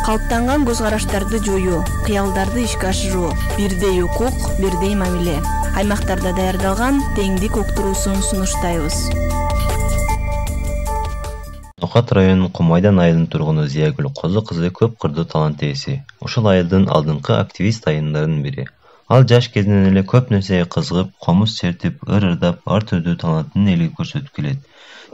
Калыптанган көз караштарды жоюу, кыялдарды ишке ашыруу, бирдей укук, бирдей мамиле. Аймактарда даярдалган теңдик уктуруусун сунуштайбыз. Ноқат районунун Кумайдан айылынын тургуну Зиягүл Козу кызы көп кырдуу талант ээси. Ушул айылдын алдыңкы активист айылдарынын бири. Ал жаш кезинен эле көп нерсеге кызыгып, комуз чертип, ыр-ырдап, ар түрдүү талантын элге көрсөтүп келет.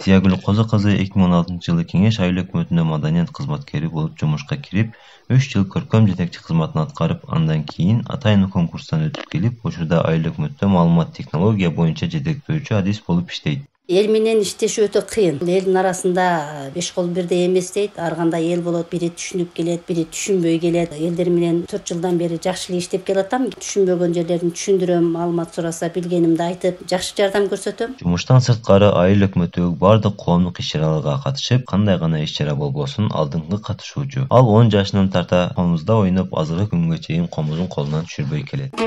Зиягүл Козу кызы 2016-жылы Кеңеш айыл өкмөтүнө маданият кызматкери болуп жумушка кирип, 3 жыл көркөм жетекчи кызматын аткарып, андан кийин атайын конкурстан өтүп келип, учурда айыл өкмөттө маалымат технология боюнча жетектөөчү адис болуп иштейт. Эл менен иштеши өтө кыйын. Элдин арасында беш кол бирдей эмес дейт. Ар кандай эл болот, бири түшүнүп келет, бири түшүнбөй келет. Элдер менен 4 жылдан бери жакшы эле иштеп келатам. Түшүнбөгөн жерлерин түшүндүрөм, маалымат сураса билгенимди айтып, жакшы жардам көрсөтөм. Жумуштан сырткары айыл өкмөтү бардык коомдук иш-чараларга катышып, кандай гана иш-чара болбосун алдыңкы катышуучу. Ал 10 жашынан тарта комузда ойноп, азыркы күнгө чейин комузун колунан түшүрбөй келет.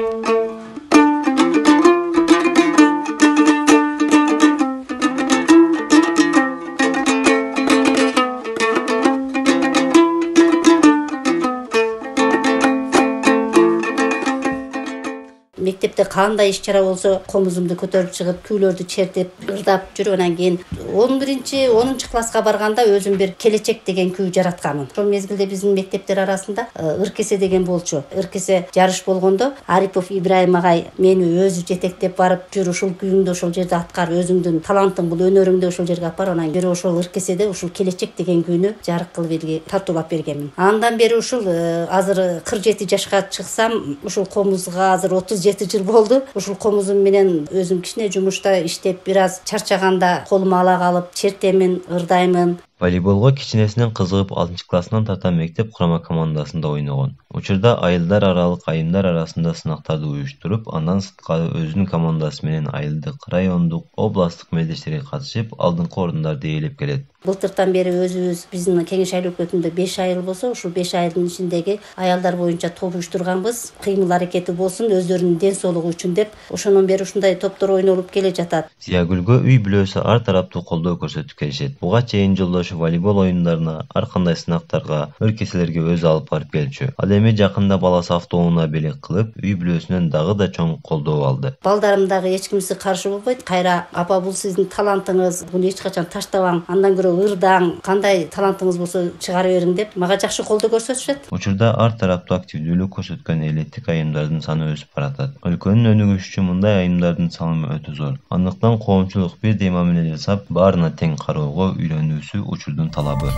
Мектепте кандай иш-чара болсо, комузумду көтөрүп чыгып, күүлөрдү чертип, ырдап жүрүп, анан кийин 11-10 класска барганда өзүм бир келечек деген күү жараткамын. Ошол мезгилде биздин мектептер арасында ыркесе деген болчу. Ыркесе жарыш болгондо Арипов Ибрайым агай мени өзү жетектеп барып, жүр ушул күүңдү ошол жерде аткар, өзүңдүн талантың бул, өнөрүңдү ошол жерге алып бар, анан бери ошол ыркеседе ушул келечек деген күүнү жарык кылып элге тартуулап бергенмин. Андан бери ушул азыр 47 жашка чыксам, ушул комузга азыр 37 жыл болду. Ушул комузум менен өзүм кичине жумушта иштеп, бир аз чарчаганда колума ала калып чертемин, ырдаймын. Волейболго кичинесинен кызыгып 6-классынан тарта мектеп курама командасында ойногон. Учурда айылдар аралык айымдар арасында сынактарды уюштуруп, андан сырткары өзүнүн командасы менен айылдык, райондук, областтык мелдештерге катышып, алдыңкы орундарды ээлеп келет. Былтыртан бери өзүбүз биздин Кеңеш айыл өкмөтүндө 5 айыл болсо, ушул 5 айылдын ичиндеги аялдар боюнча топ уюштурганбыз. Кыймыл аракети болсун, өздөрүнүн ден соолугу үчүн деп, ошондон бери ушундай топтор ойнолуп келе жатат. Зиягүлгө үй бүлөсү ар тараптуу колдоо көрсөтүп келишет. Буга чейин жолдошу волейбол оюндарына, ар кандай сынактарга, ыркеселерге өзү алып барып келчү. Ал эми жакында баласы автоунаа белек кылып, үй бүлөсүнөн дагы да чоң колдоо алды. Балдарым дагы эч кимиси каршы болбойт. Кайра, апа бул сиздин талантыңыз, буну эч качан таштабаң, андан көрө ырдаң, кандай талантыңыз болсо чыгара бериң деп мага жакшы колдоо көрсөтүшөт. Учурда ар тараптуу активдүүлүк көрсөткөн элеттик айымдардын саны өсүп баратат. Өлкөнүн өнүгүшү үчүн мындай айымдардын салымы өтө зор. Андыктан коомчулук бирдей мамиле жасап, баарына тең кароого үйрөнүүсү учурдун талабы.